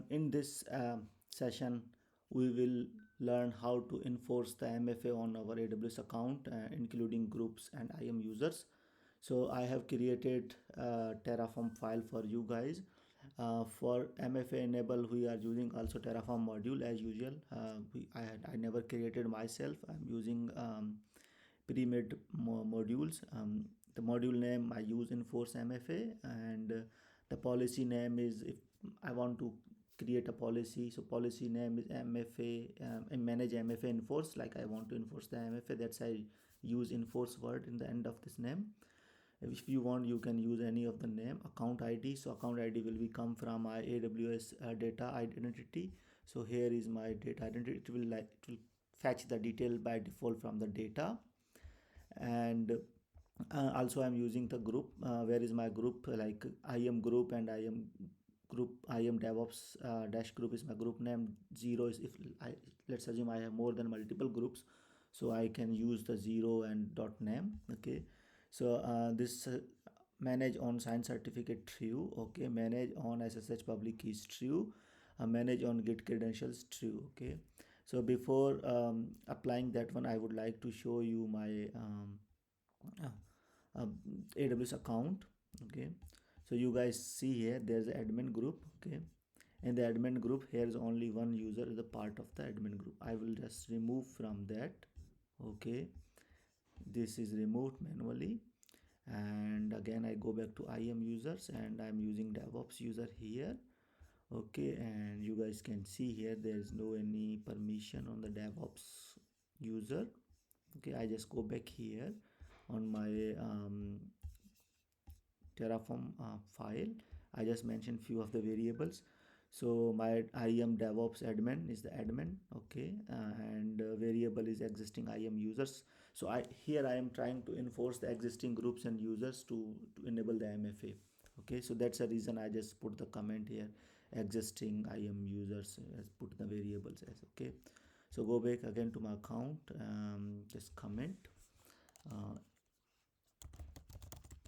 In this session, we will learn how to enforce the MFA on our AWS account, including groups and IAM users. So I have created a Terraform file for you guys. For MFA enable, we are using also Terraform module as usual. I never created myself. I'm using pre-made modules. The module name I use enforce MFA, and the policy name is, if I want to create a policy, so policy name is MFA, and manage MFA enforce, like I want to enforce the MFA, that's I use enforce word in the end of this name. If you want, you can use any of the name. Account ID, so account ID will be come from my AWS data identity. So here is my data identity. It will fetch the detail by default from the data. And also I'm using the group. Where is my group? Like IAM group, and IAM group, IAM DevOps dash group is my group name. 0 is if let's assume I have more than multiple groups, so I can use the 0 and dot name. Okay, so this manage on sign certificate true. Okay, manage on SSH public keys true. Manage on git credentials true. Okay, so before applying that one, I would like to show you my AWS account. Okay, so you guys see here there's an admin group. Okay, in the admin group, here is only one user is a part of the admin group. I will just remove from that. Okay, this is removed manually, and again I go back to IAM users, and I'm using DevOps user here. Okay, and you guys can see here there is no any permission on the DevOps user. Okay, I just go back here on my Terraform file. I just mentioned few of the variables. So my IAM DevOps admin is the admin. Okay, and variable is existing IAM users. So I am trying to enforce the existing groups and users to enable the MFA. Okay, so that's the reason I just put the comment here, existing IAM users, as put the variables as. Okay, so go back again to my account, just comment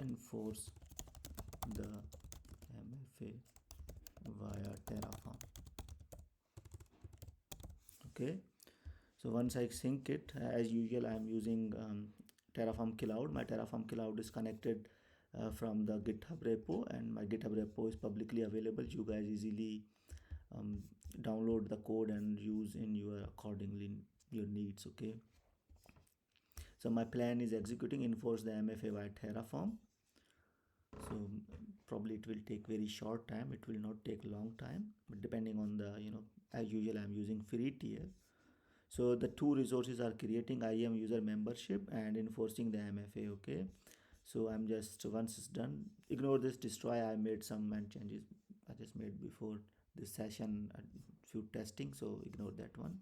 enforce the MFA via Terraform. Okay, so once I sync it, as usual I am using Terraform Cloud. My Terraform Cloud is connected from the GitHub repo, and my GitHub repo is publicly available. You guys easily download the code and use in your accordingly your needs. Okay, so my plan is executing enforce the MFA via Terraform. So probably it will take very short time, it will not take long time, but depending on the, as usual I'm using free tier. So the two resources are creating IAM user membership and enforcing the MFA. Okay, so I'm just, once it's done, ignore this destroy. I made some changes I just made before this session, a few testing, so ignore that one.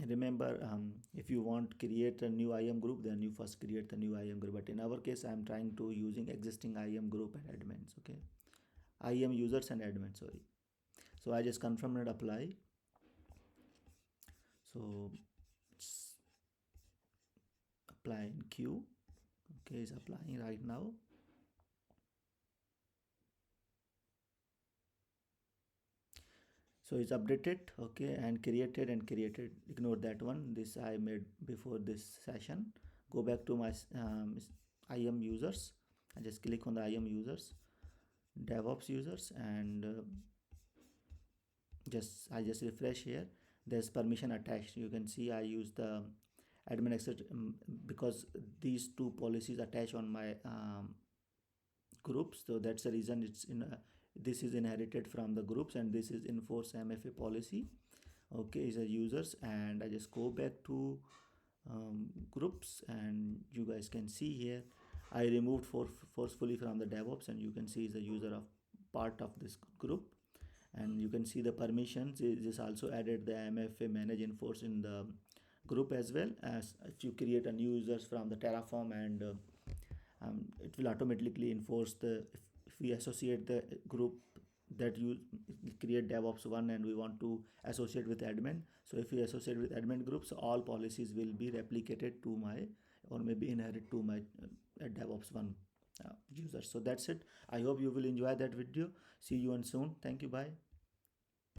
Remember, if you want create a new IAM group, then you first create the new IAM group, but in our case I'm trying to using existing IAM group and admins. Okay, IAM users and admins, sorry. So I just confirm and apply. So it's apply in queue. Okay, it's applying right now. So it's updated. Okay, and created ignore that one, this I made before this session. Go back to my IAM users. I just click on the IAM users, DevOps users, and I just refresh here. There's permission attached. You can see I use the admin access because these two policies attach on my groups, so that's the reason it's in this is inherited from the groups, and this is enforce MFA policy. Okay, is a users, and I just go back to groups, and you guys can see here I removed forcefully from the DevOps, and you can see is a user of part of this group, and you can see the permissions is also added the MFA manage enforce in the group as well. As if you create a new users from the Terraform, and it will automatically enforce the, if we associate the group that you create DevOps one and we want to associate with admin. So if you associate with admin groups, all policies will be replicated to my, or maybe inherit to my DevOps one user. So that's it. I hope you will enjoy that video. See you on soon. Thank you. Bye.